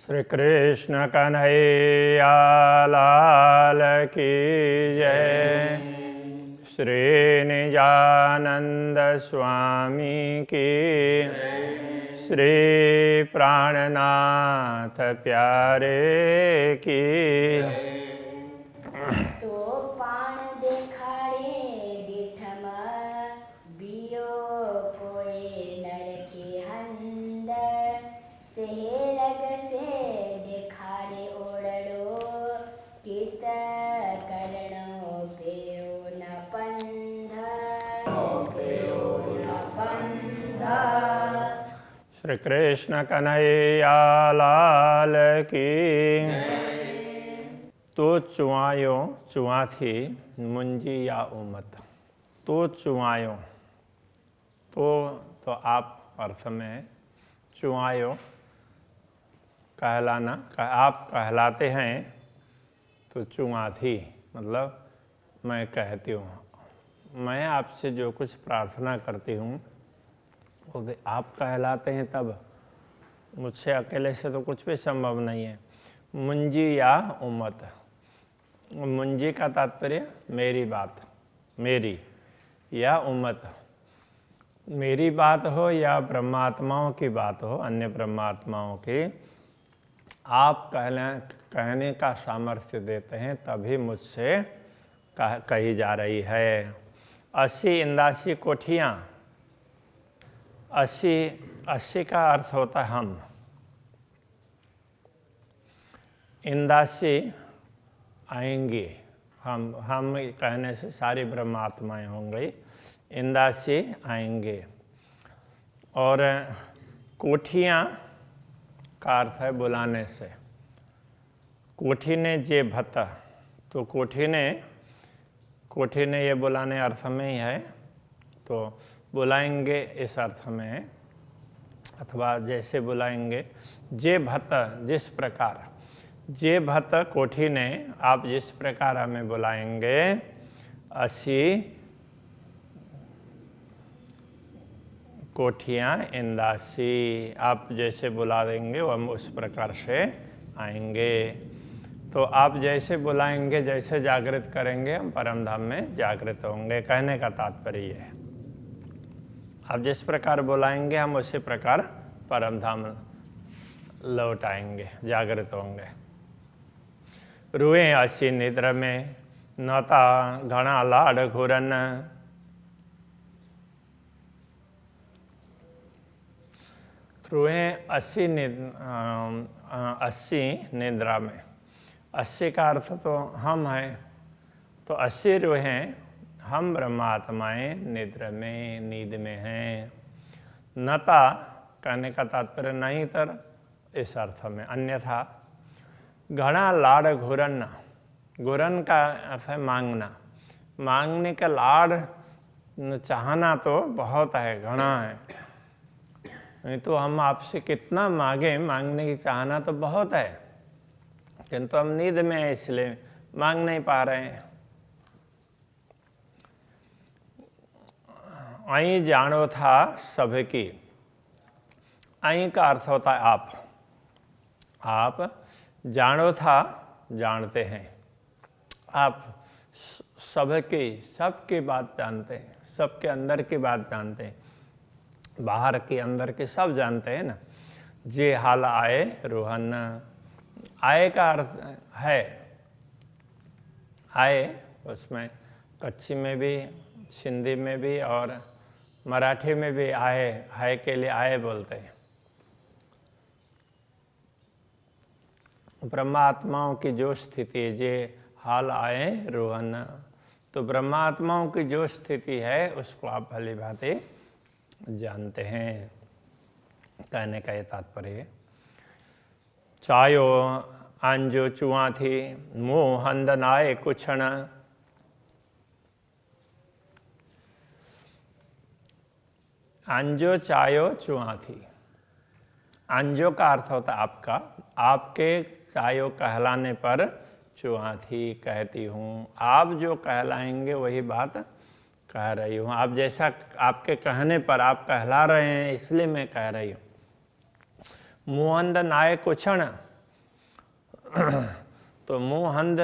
श्री कृष्ण कन्हैया लाल की जय। श्री निजानंद स्वामी की, श्री प्राणनाथ प्यारे की। तो पाण देखाड़े डिठम बियो कोई नरके हंद सेरग से देखाड़े ओड़ो कित करणो पेयो न पंध श्री कृष्ण कन्हैया लाल की। तो चुआयो चुआ थी मुंजी या उमत। तो चुआयो तो आप अर्थ में चुआयो कहलाना, आप कहलाते हैं। तो चुआ थी मतलब मैं कहती हूँ, मैं आपसे जो कुछ प्रार्थना करती हूँ वो भी आप कहलाते हैं। तब मुझसे अकेले से तो कुछ भी संभव नहीं है। मुंजी या उम्मत, मुंजी का तात्पर्य मेरी बात, मेरी या उम्मत, मेरी बात हो या ब्रह्मात्माओं की बात हो, अन्य ब्रह्मात्माओं की, आप कहने का सामर्थ्य देते हैं तभी मुझसे कही जा रही है। 80 इंदासी कोठियाँ, 80 का अर्थ होता है हम। इंदासी आएंगे, हम कहने से सारी ब्रह्मात्माएं होंगी। इंदासी आएंगे। और कोठियाँ का अर्थ है बुलाने से। कोठी ने जे भत, तो कोठी ने ये बुलाने अर्थ में ही है। तो बुलाएंगे इस अर्थ में, अथवा जैसे बुलाएंगे। जे भत जिस प्रकार, जे भत कोठी ने, आप जिस प्रकार हमें बुलाएंगे, 80 कोठियाँ इंदासी, आप जैसे बुला देंगे वो हम उस प्रकार से आएंगे। तो आप जैसे बुलाएंगे, जैसे जागृत करेंगे, हम परम धाम में जागृत होंगे। कहने का तात्पर्य ये है, आप जिस प्रकार बुलाएंगे हम उसी प्रकार परम धाम लौट आएंगे, जागृत होंगे। रुए 80 निद्र में नता घना लाड घूरन। रुए 80 निद्रा में। 80 का अर्थ तो हम हैं, तो 80 रुहें हम ब्रह्मात्माएं निद्र में, नींद में हैं। नता कहने का तात्पर्य नहीं तर इस अर्थ में, अन्यथा। घना लाड़ घुरन, घुरन का अर्थ है मांगना, मांगने का लाड़, चाहना तो बहुत है, घना है। नहीं तो हम आपसे कितना मांगे, मांगने की चाहना तो बहुत है, किंतु हम नींद में है इसलिए मांग नहीं पा रहे हैं। आई जानो था सबकी, आई का अर्थ होता है आप जानो था जानते हैं, आप सबकी, सबकी बात जानते हैं, सबके अंदर की बात जानते हैं, बाहर की अंदर की सब जानते हैं ना। जे हाल आए रोहन, आए का अर्थ है, आए उसमें कच्ची में भी, सिंधी में भी और मराठी में भी आए, है के लिए आए बोलते हैं। ब्रह्मात्माओं की जो स्थिति है, जे हाल आए रोहन, तो ब्रह्मात्माओं की जो स्थिति है उसको आप भली भांति जानते हैं। कहने का ये तात्पर्य। चायो आंजो चुआ थी मुँह हंदनाए कुछण। आंजो चायो चुआ थी, आंजो का अर्थ होता है आपका, आपके चायो कहलाने पर चुआ थी कहती हूँ। आप जो कहलाएंगे वही बात कह रही हूँ। आप जैसा, आपके कहने पर आप कहला रहे हैं इसलिए मैं कह रही हूँ। मुहंद नाय कुछण, तो मुंह हंद,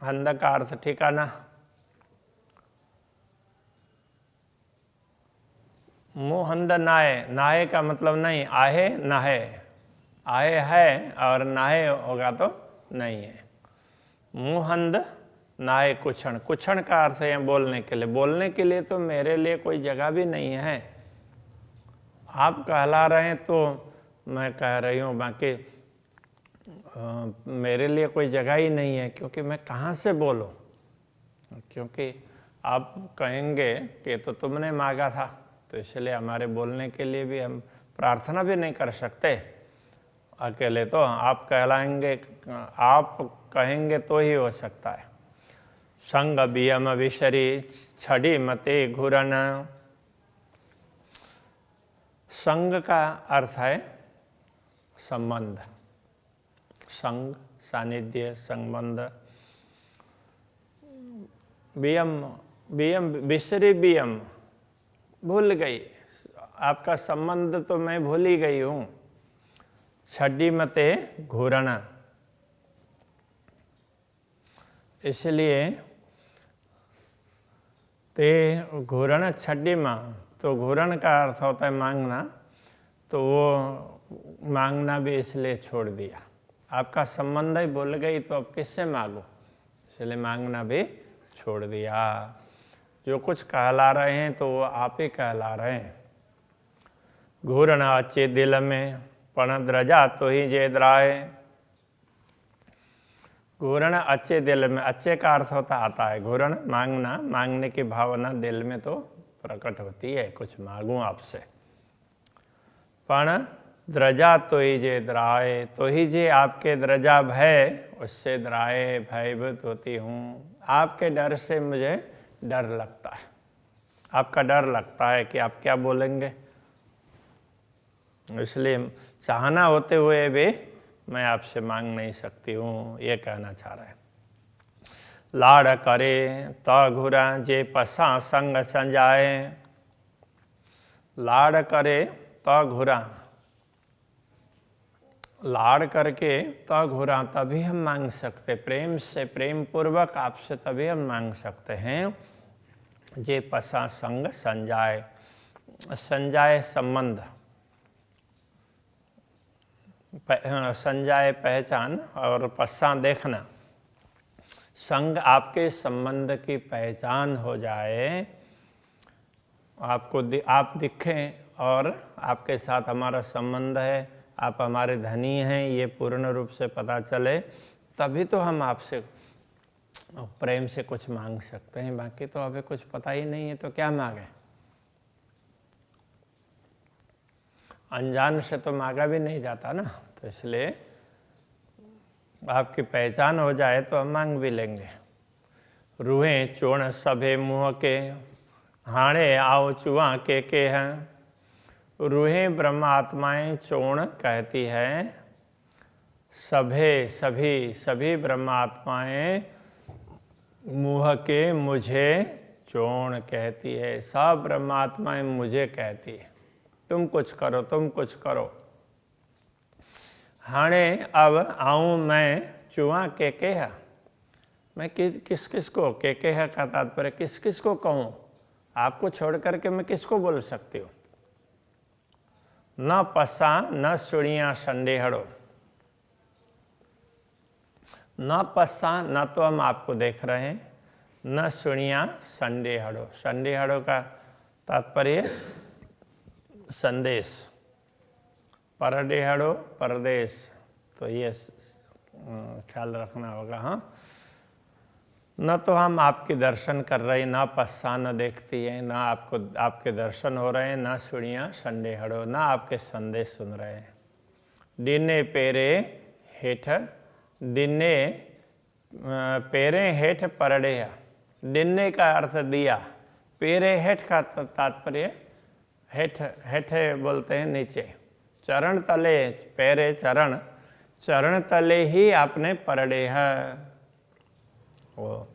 हंद का अर्थ ठिकाना। मुंह हंद नाहे, नाहे का मतलब नहीं, आहे नाहे, आहे है और नाहे होगा तो नहीं है। मुंह हंद नाहे कुछण, कुछण का अर्थ है बोलने के लिए। बोलने के लिए तो मेरे लिए कोई जगह भी नहीं है। आप कहला रहे हैं तो मैं कह रही हूँ, बाकी मेरे लिए कोई जगह ही नहीं है, क्योंकि मैं कहाँ से बोलूँ। क्योंकि आप कहेंगे कि तो तुमने मांगा था, तो इसलिए हमारे बोलने के लिए भी हम प्रार्थना भी नहीं कर सकते अकेले। तो आप कहलाएंगे, आप कहेंगे तो ही हो सकता है। संग बियम विशरी छड़ी मते घुरन। संग का अर्थ है संबंध, संग सानिध्य संबंध। बियम, बियम विसरी, बियम भूल गई, आपका संबंध तो मैं भूल ही गई हूँ। छड़ी मते घूरना, इसलिए ते घूरण छड़ी माँ, तो घूरण का अर्थ होता है मांगना, तो वो मांगना भी इसलिए छोड़ दिया। आपका संबंध ही भूल गई तो अब किससे मांगो, इसलिए मांगना भी छोड़ दिया। जो कुछ कहला रहे हैं तो वो आप ही कहला रहे हैं। घूरण अच्छे दिल में पण द्रजा तो ही जेदराए। घूरण अच्छे दिल में, अच्छे का अर्थ होता आता है घूरण मांगना, मांगने की भावना दिल में तो प्रकट होती है, कुछ मांगूं आपसे। पण द्रजा तो ही जे द्राए, तो ही जे आपके द्रजा भय, उससे द्राए भयभीत होती हूँ। आपके डर से मुझे डर लगता है, आपका डर लगता है कि आप क्या बोलेंगे, इसलिए चाहना होते हुए भी मैं आपसे मांग नहीं सकती हूँ, ये कहना चाह रहे हैं। लाड़ करे त घुरा जे पसा संग संजाए। लाड़ करे त घुरा, लाड़ करके तो घुरा, तभी हम मांग सकते, प्रेम से, प्रेम पूर्वक आपसे तभी हम मांग सकते हैं। जे पसा संग संजाए, संजाए संबंध, संजाए पहचान और पसा देखना। संग आपके संबंध की पहचान हो जाए, आपको आप दिखें और आपके साथ हमारा संबंध है, आप हमारे धनी हैं, ये पूर्ण रूप से पता चले, तभी तो हम आपसे प्रेम से कुछ मांग सकते हैं। बाकी तो अभी कुछ पता ही नहीं है तो क्या मांगे। अनजान से तो मांगा भी नहीं जाता ना, तो इसलिए आपकी पहचान हो जाए तो हम मांग भी लेंगे। रूहें चोण सभे मुँह के, हाणे आओ चुआ के हैं। रूहें ब्रह्म आत्माएं चोण कहती है, सभे सभी, सभी ब्रह्म आत्माएं मुँह के मुझे चोण कहती है। सब ब्रह्म आत्माएं मुझे कहती है, तुम कुछ करो, तुम कुछ करो। हाणे अब आऊँ मैं चुआ के है, मैं किस किस को, के है का तात्पर्य किस किस को कहूँ, आपको छोड़ करके मैं किसको बोल सकती हूँ। न पसा न सुड़िया संडेहड़ो, न पसा, न तो हम आपको देख रहे हैं, न सुनिया संडेहड़ो, संडेहड़ो का तात्पर्य संदेश, परडेहड़ो परदेश, तो ये ख्याल रखना होगा। हाँ, न तो हम आपके दर्शन कर रहे हैं, ना पस्सा न देखती है, ना आपको आपके दर्शन हो रहे हैं, ना सुनिया संडेहड़ो, ना आपके संदेश सुन रहे हैं। दिने पेरे हेठ, दिने पेरे हेठ परडेहा, दिने का अर्थ दिया, पेरे हेठ का तात्पर्य हेठ, हेठे बोलते हैं नीचे, चरण तले, पैरे चरण, चरण तले ही आपने परडेह वो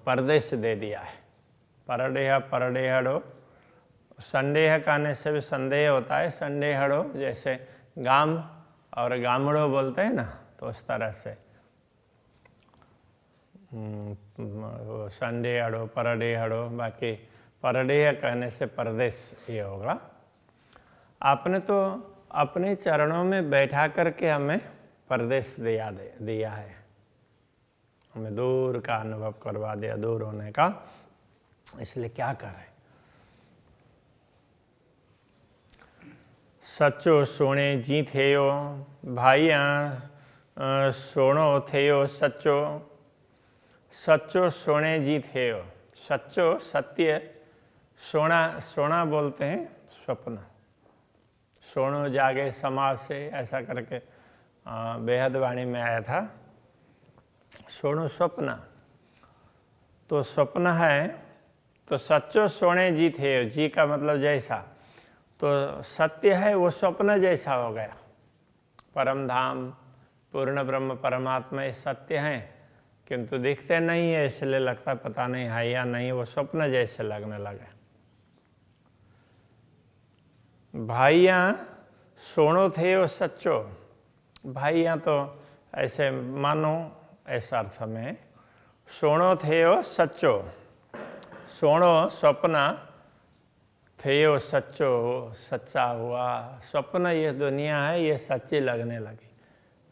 परदेश दे दिया है। परडेह परडेहड़ो, संदेह कहने से भी संदेह होता है, संडेहड़ो जैसे गाम और गामड़ो बोलते हैं ना, तो उस तरह से संडे हड़ो, परडे हड़ो, बाकी परडे कहने से परदेश ये होगा। आपने तो अपने चरणों में बैठा करके हमें परदेश दिया है, हमें दूर का अनुभव करवा दिया, दूर होने का। इसलिए क्या करें? सचो सोने जी थेयो भाइया, सोनो थेयो सच्चो, सच्चो सोने जी थेयो। सच्चो सत्य, सोना बोलते हैं स्वप्न, सोनो जागे समाज से, ऐसा करके बेहद वाणी में आया था। सोनो स्वप्न, तो स्वप्न है, तो सच्चो सोने जी थे, जी का मतलब जैसा, तो सत्य है वो स्वप्न जैसा हो गया। परम धाम, पूर्ण ब्रह्म परमात्मा ये सत्य हैं, किंतु दिखते नहीं है, इसलिए लगता पता नहीं है या नहीं, वो स्वप्न जैसे लगने लगे। भाइया सोनो थे वो सच्चो, भाइया तो ऐसे मानो, ऐसा अर्थ में सोनो थे वो सच्चो, सोनो स्वप्न, थे वो सच्चो सच्चा हुआ। स्वप्न ये दुनिया है, ये सच्ची लगने लगी।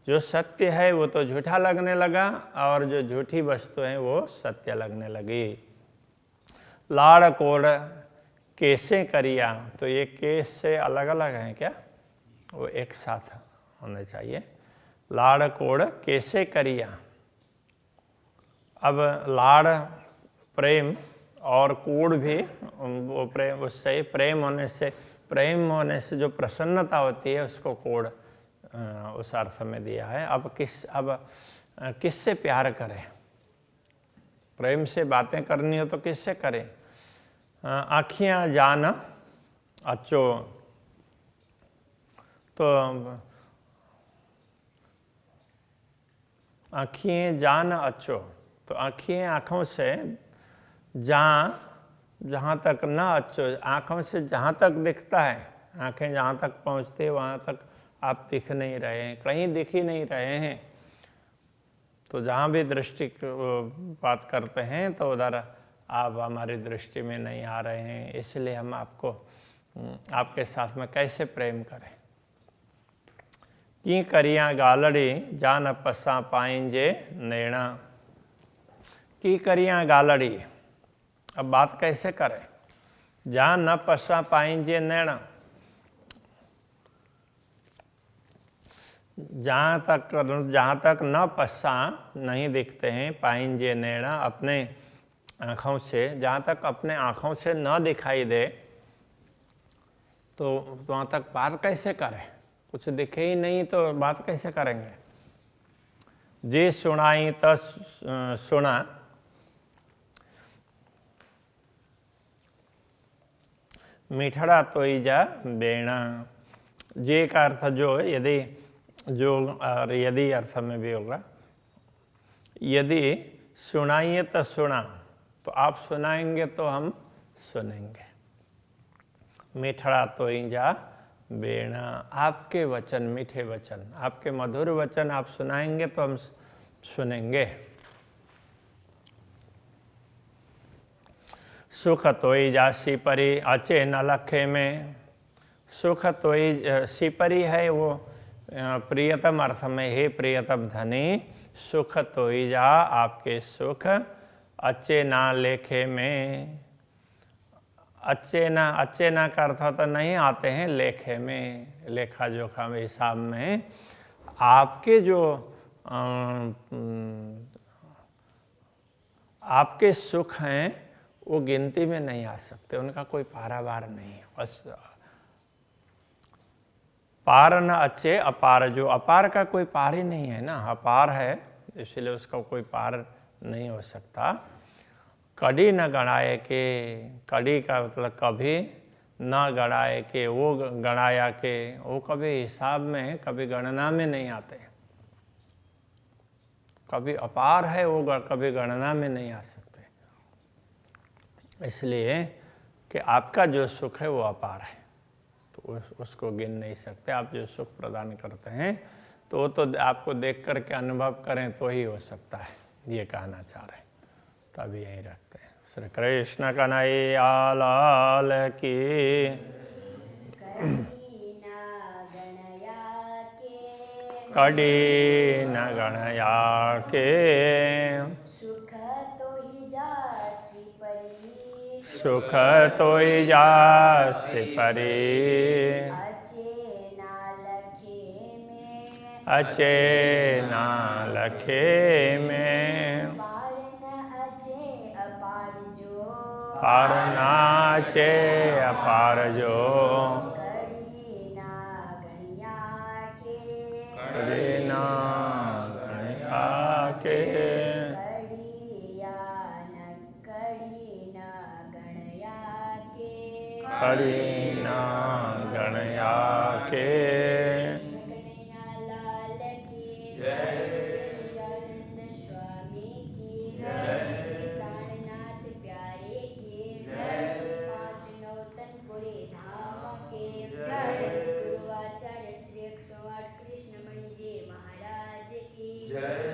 जो सत्य है वो तो झूठा लगने लगा, और जो झूठी वस्तु है वो सत्य लगने लगी। लाड़ कोड़ कैसे करिया, तो ये केस से अलग अलग हैं क्या? वो एक साथ होने चाहिए। लाड़ कोड़ कैसे करिया, अब लाड़ प्रेम और कोड़ भी, वो प्रेम, उससे प्रेम होने से जो प्रसन्नता होती है उसको कोड़ उस अर्थ में दिया है। अब किससे प्यार करें? प्रेम से बातें करनी हो तो किससे करें? आँखियाँ जान अच्छो, तो आँखें जान अच्छो, तो आँखों से जहाँ तक न अच्छो, आँखों से जहाँ तक दिखता है, आँखें जहाँ तक पहुँचती है वहाँ तक आप दिख नहीं रहे हैं, कहीं दिख ही नहीं रहे हैं। तो जहाँ भी दृष्टि बात करते हैं तो उधर आप हमारी दृष्टि में नहीं आ रहे हैं, इसलिए हम आपके साथ में कैसे प्रेम करें? की करिया गालड़ी जान पसा पाएंजे नैना, की करिया गालड़ी, अब बात कैसे करें? जान न पसा पाएंजे नैना, जहाँ तक न पस्सा नहीं दिखते हैं, पाएंजे नैना, अपने आँखों से, जहाँ तक अपने आँखों से न दिखाई दे, तो वहाँ तक बात कैसे करें? कुछ दिखे ही नहीं तो बात कैसे करेंगे? जे सुनाई तो सुना, मिठड़ा तो जा बेणा। जे का अर्थ जो, यदि अर्थ में भी होगा, यदि सुनाइए तो सुना, तो आप सुनाएंगे तो हम सुनेंगे। मिठड़ा तो जा बेणा, आपके वचन, मीठे वचन, आपके मधुर वचन आप सुनाएंगे तो हम सुनेंगे। सुख तोई जा सिपरी अचे न लखे में, सुख तोई सिपरी है वो प्रियतम अर्थ में, हे प्रियतम धनी, सुख तोई जा, आपके सुख, अच्छे ना लेखे में, अच्छे ना का अर्थ तो नहीं आते हैं लेखे में, लेखा जोखा में, हिसाब में। आपके जो आपके सुख हैं वो गिनती में नहीं आ सकते, उनका कोई पारावार नहीं है। बस पार न अच्छे अपार, जो अपार का कोई पार ही नहीं है ना, अपार है इसलिए उसका कोई पार नहीं हो सकता। कड़ी न गणाए के, कड़ी का मतलब कभी न गणाए के, वो गणाया के, वो कभी हिसाब में, कभी गणना में नहीं आते। कभी अपार है वो, कभी गणना में नहीं आ सकते, इसलिए कि आपका जो सुख है वो अपार है। तो उसको गिन नहीं सकते। आप जो सुख प्रदान करते हैं तो वो तो आपको देख करके अनुभव करें तो ही हो सकता है, ये कहना चाह रहे हैं। तो अभी यहीं रखते हैं। श्री कृष्ण कन्हैया लाल की। कड़ी न गणया के सुख तो ही जासी परी, सुख तो ही जासी परी, अचे ना लखे में, अचे ना लखे में, पार न अचे अपार जो, पार नाचे अपार जो, कड़ी ना गणिया के, कड़ी ना गणया के, कड़ी न गणया के, कड़ी ना गणया के। कन्हैया लाल की जय, श्री निजानंद स्वामी की जय, श्री प्राणनाथ प्यारे की जय, श्री पांच नौतनपुरी धाम के जय, गुरु आचार्य श्री 108 कृष्णमणि जी महाराज की जय।